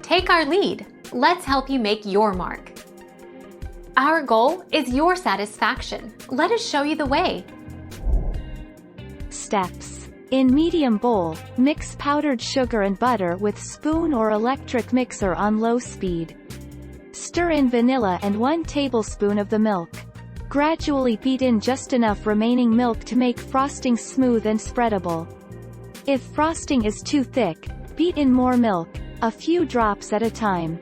take our lead. Let's help you make your mark. Our goal is your satisfaction. Let us show you the way. Steps. In medium bowl, mix powdered sugar and butter with spoon or electric mixer on low speed. Stir in vanilla and 1 tablespoon of the milk. Gradually beat in just enough remaining milk to make frosting smooth and spreadable. If frosting is too thick, beat in more milk, a few drops at a time.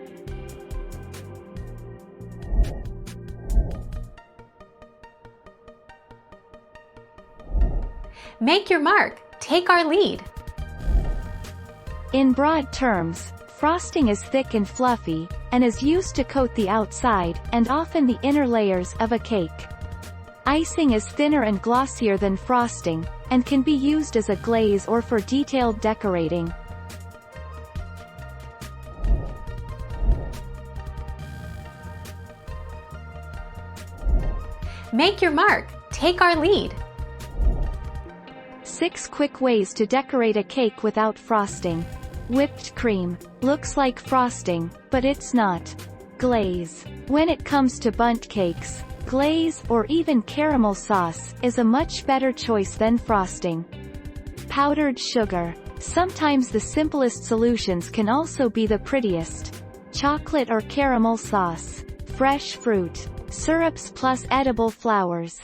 Make your mark. Take our lead. In broad terms, frosting is thick and fluffy, and is used to coat the outside, and often the inner layers, of a cake. Icing is thinner and glossier than frosting, and can be used as a glaze or for detailed decorating. Make your mark. Take our lead. 6 quick ways to decorate a cake without frosting. Whipped cream. Looks like frosting, but it's not. Glaze. When it comes to bundt cakes, glaze, or even caramel sauce, is a much better choice than frosting. Powdered sugar. Sometimes the simplest solutions can also be the prettiest. Chocolate or caramel sauce. Fresh fruit. Syrups plus edible flowers.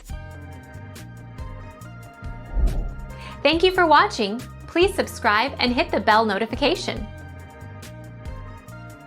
Thank you for watching. Please subscribe and hit the bell notification.